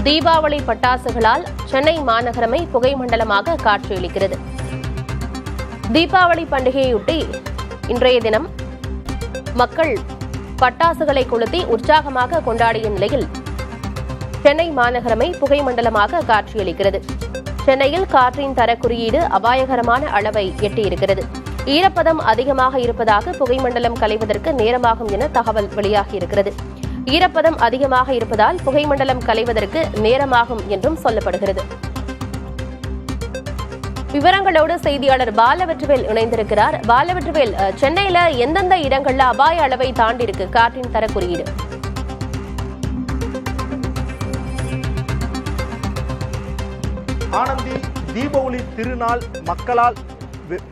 தீபாவளி பட்டாசுகளால் சென்னை மாநகரமே புகைமண்டலமாக காட்சியளிக்கிறது. தீபாவளி பண்டிகையொட்டி இன்றைய தினம் மக்கள் பட்டாசுகளை கொளுத்தி உற்சாகமாக கொண்டாடிய நிலையில் சென்னை மாநகரமே புகைமண்டலமாக காட்சியளிக்கிறது. சென்னையில் காற்றின் தர குறியீடு அபாயகரமான அளவை எட்டியிருக்கிறது. ஈரப்பதம் அதிகமாக இருப்பதாக புகைமண்டலம் கலைவதற்கு நேரமாகும் என தகவல் வெளியாகியிருக்கிறது. ஈரப்பதம் அதிகமாக இருப்பதால் புகைமண்டலம் கலைவதற்கு நேரமாகும் என்றும் சொல்லப்படுகிறது. விவரங்களோடு செய்தியாளர் பாலவெற்றிவேல் இணைந்திருக்கிறார். பாலவெற்றிவேல், சென்னையில எந்தெந்த இடங்கள்ல அபாய அளவை தாண்டி இருக்கு காற்றின் தர குறியீடு? ஆனந்தி, தீபாவளி திருநாள் மக்களால்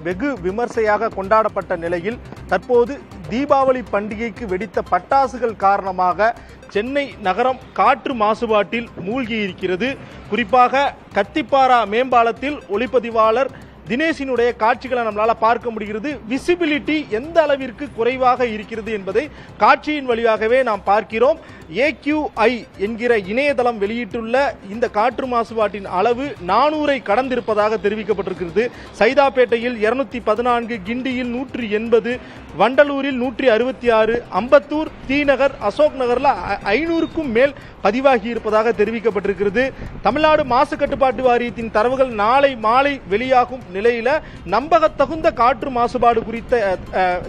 வெகு விமர்சையாக கொண்டாடப்பட்ட நிலையில் தற்போது தீபாவளி பண்டிகைக்கு வெடித்த பட்டாசுகள் காரணமாக சென்னை நகரம் காற்று மாசுபாட்டில் மூழ்கி இருக்கிறது. குறிப்பாக கத்திப்பாரா மேம்பாலத்தில் ஒளிப்பதிவாளர் தினேஷினுடைய காட்சிகளை நம்மளால பார்க்க முடிகிறது. விசிபிலிட்டி எந்த அளவிற்கு குறைவாக இருக்கிறது என்பதை காட்சியின் வழியாகவே நாம் பார்க்கிறோம். AQI என்கிற இணையதளம் வெளியிட்டுள்ள இந்த காற்று மாசுபாட்டின் அளவு 400ஐ கடந்திருப்பதாக தெரிவிக்கப்பட்டிருக்கிறது. சைதாப்பேட்டையில் 214, கிண்டியில் 180, வண்டலூரில் 166, அம்பத்தூர், தீநகர், அசோக் நகர்ல 500க்கும் மேல் பதிவாகி இருப்பதாக தெரிவிக்கப்பட்டிருக்கிறது. தமிழ்நாடு மாசு கட்டுப்பாட்டு வாரியத்தின் தரவுகள் நாளை மாலை வெளியாகும் நிலையில நம்பகத்தகுந்த காற்று மாசுபாடு குறித்த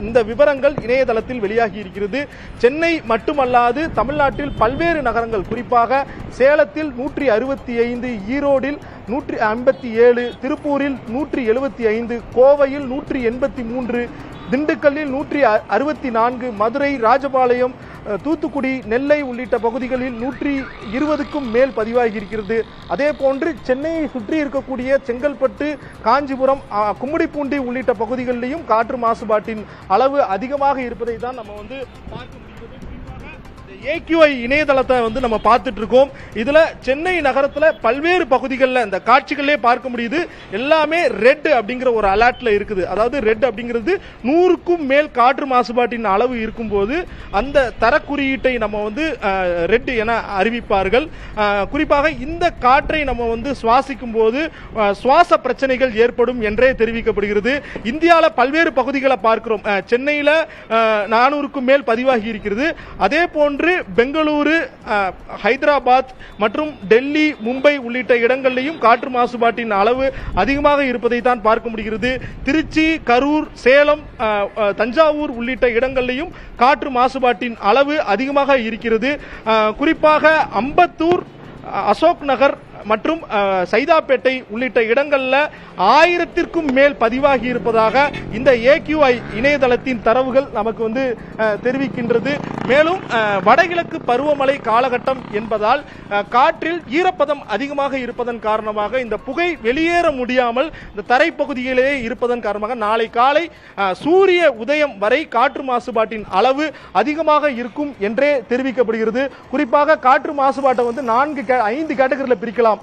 இந்த விவரங்கள் இணையதளத்தில் வெளியாகி இருக்கிறது. சென்னை மட்டுமல்லாது தமிழ்நாட்டில் பல்வேறு நகரங்கள், குறிப்பாக சேலத்தில் 165, ஈரோடில் 157, திருப்பூரில் 175, கோவையில் 183, திண்டுக்கல்லில் 164, மதுரை, ராஜபாளையம், தூத்துக்குடி, நெல்லை உள்ளிட்ட பகுதிகளில் 120க்கும் மேல் பதிவாகி இருக்கிறது. அதே போன்று சென்னையை சுற்றி இருக்கக்கூடிய செங்கல்பட்டு, காஞ்சிபுரம், கும்மிடிப்பூண்டி உள்ளிட்ட பகுதிகளிலும் காற்று மாசுபாட்டின் அளவு அதிகமாக இருப்பதை தான் நம்ம பார்க்க முடிகிறது. AQI இணையதளத்தை நம்ம பார்த்துட்டு இருக்கோம். இதுல சென்னை நகரத்துல பல்வேறு பகுதிகளில் இந்த காட்சிகளே பார்க்க முடியுது. எல்லாமே ரெட் அப்படிங்கிற ஒரு அலர்ட்ல இருக்குது. அதாவது ரெட் அப்படிங்கிறது 100க்கும் மேல் காற்று மாசுபாட்டின் அளவு இருக்கும்போது அந்த தரக்குறியீட்டை நம்ம ரெட் என அறிவிப்பார்கள். குறிப்பாக இந்த காற்றை நம்ம சுவாசிக்கும் போது சுவாச பிரச்சனைகள் ஏற்படும் என்றே தெரிவிக்கப்படுகிறது. இந்தியாவில் பல்வேறு பகுதிகளை பார்க்கிறோம். சென்னையில 400க்கும் மேல் பதிவாகி இருக்கிறது. அதே போன்று பெங்களூரு, ஹைதராபாத் மற்றும் டெல்லி, மும்பை உள்ளிட்ட இடங்களிலும் காற்று மாசுபாட்டின் அளவு அதிகமாக இருப்பதை தான் பார்க்க முடிகிறது. திருச்சி, கரூர், சேலம், தஞ்சாவூர் உள்ளிட்ட இடங்களிலும் காற்று மாசுபாட்டின் அளவு அதிகமாக இருக்கிறது. குறிப்பாக அம்பத்தூர், அசோக் நகர் மற்றும் சைதாப்பேட்டை உள்ளிட்ட இடங்கள்ல 1000க்கும் மேல் பதிவாகி இருப்பதாக இந்த AQI இணையதளத்தின் தரவுகள் நமக்கு தெரிவிக்கின்றது. மேலும் வடகிழக்கு பருவமழை காலகட்டம் என்பதால் காற்றில் ஈரப்பதம் அதிகமாக இருப்பதன் காரணமாக இந்த புகை வெளியேற முடியாமல் இந்த தரைப்பகுதியிலேயே இருப்பதன் காரணமாக நாளை காலை சூரிய உதயம் வரை காற்று மாசுபாட்டின் அளவு அதிகமாக இருக்கும் என்றே தெரிவிக்கப்படுகிறது. குறிப்பாக காற்று மாசுபாட்டை 5 கேட்டகரியில் பிரிக்கலாம்.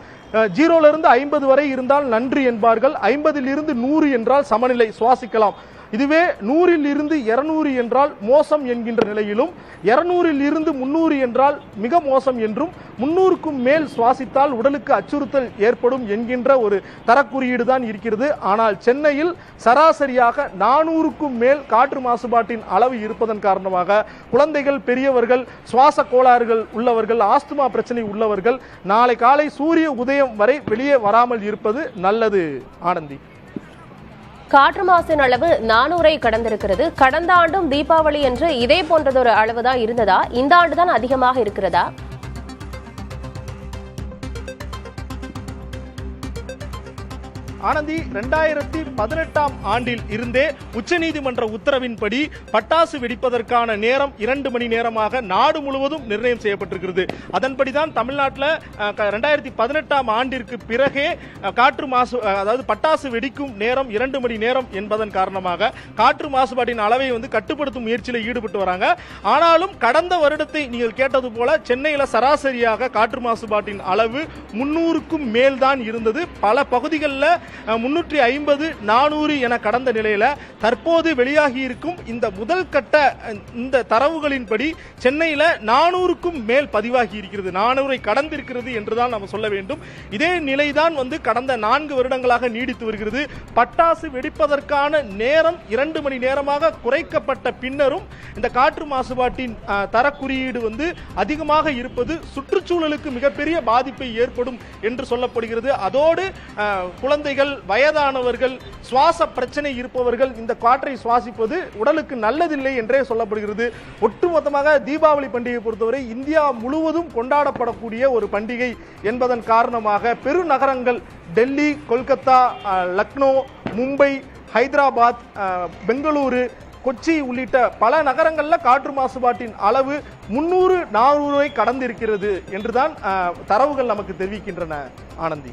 0 இருந்து 50 வரை இருந்தால் நன்று என்பார்கள். 50 இருந்து 100 என்றால் சமநிலை, சுவாசிக்கலாம். இதுவே 100 இருந்து 200 என்றால் மோசம் என்கின்ற நிலையிலும், 200 இருந்து 300 என்றால் மிக மோசம் என்றும், 300க்கும் மேல் சுவாசித்தால் உடலுக்கு அச்சுறுத்தல் ஏற்படும் என்கின்ற ஒரு தரக்குறியீடு தான் இருக்கிறது. ஆனால் சென்னையில் சராசரியாக 400க்கும் மேல் காற்று மாசுபாட்டின் அளவு இருப்பதன் காரணமாக குழந்தைகள், பெரியவர்கள், சுவாச கோளாறுகள் உள்ளவர்கள், ஆஸ்துமா பிரச்சனை உள்ளவர்கள் நாளை காலை சூரிய உதயம் வரை வெளியே வராமல் இருப்பது நல்லது. ஆனந்தி, காற்று மாசின் அளவு 400ஐ கடந்திருக்கிறது. கடந்த ஆண்டும் தீபாவளி என்று இதே போன்றதொரு அளவுதான் இருந்ததா? இந்த ஆண்டுதான் அதிகமாக இருக்கிறதா? ஆனந்தி, 2018ஆம் ஆண்டில் இருந்தே உச்சநீதிமன்ற உத்தரவின்படி பட்டாசு வெடிப்பதற்கான நேரம் 2 மணி நேரமாக நாடு முழுவதும் நிர்ணயம் செய்யப்பட்டிருக்கிறது. அதன்படிதான் தமிழ்நாட்டில் 2018ஆம் ஆண்டிற்கு பிறகே காற்று மாசு, அதாவது பட்டாசு வெடிக்கும் நேரம் 2 மணி நேரம் என்பதன் காரணமாக காற்று மாசுபாட்டின் அளவை கட்டுப்படுத்தும் முயற்சியில் ஈடுபட்டு வராங்க. ஆனாலும் கடந்த வருடத்தை நீங்கள் கேட்டது போல சென்னையில் சராசரியாக காற்று மாசுபாட்டின் அளவு 300க்கும் மேல் தான் இருந்தது. பல பகுதிகளில் 350 400 என கடந்த நிலையில தற்போது வெளியாகி இருக்கும் இந்த முதல் கட்ட இந்த தரவுகளின்படி சென்னையில 400க்கும் மேல் பதிவாகி இருக்கிறது, 400 கடந்திருக்கிறது என்றுதான் நாம் சொல்ல வேண்டும். இதே நிலைதான் கடந்த 4 வருடங்களாக நீடித்து வருகிறது. பட்டாசு வெடிப்பதற்கான நேரம் 2 மணி நேரமாக குறைக்கப்பட்ட பின்னரும் இந்த காற்று மாசுபாட்டின் தர குறியீடு அதிகமாக இருப்பது சுற்றுச்சூழலுக்கு மிகப்பெரிய பாதிப்பை ஏற்படும் என்று சொல்லப்படுகிறது. அதோடு குழந்தைகள், வயதானவர்கள், சுவாச பிரச்சனை இருப்பவர்கள் இந்த காற்றை சுவாசிப்பது உடலுக்கு நல்லதில்லை என்றே சொல்லப்படுகிறது. ஒட்டுமொத்தமாக தீபாவளி பண்டிகை பொறுத்தவரை இந்தியா முழுவதும் கொண்டாடப்படக்கூடிய ஒரு பண்டிகை என்பதன் காரணமாக பெருநகரங்கள் டெல்லி, கொல்கத்தா, லக்னோ, மும்பை, ஹைதராபாத், பெங்களூரு, கொச்சி உள்ளிட்ட பல நகரங்களில் காற்று மாசுபாட்டின் அளவு 300-400 கடந்திருக்கிறது என்றுதான் தரவுகள் நமக்கு தெரிவிக்கின்றன. ஆனந்தி.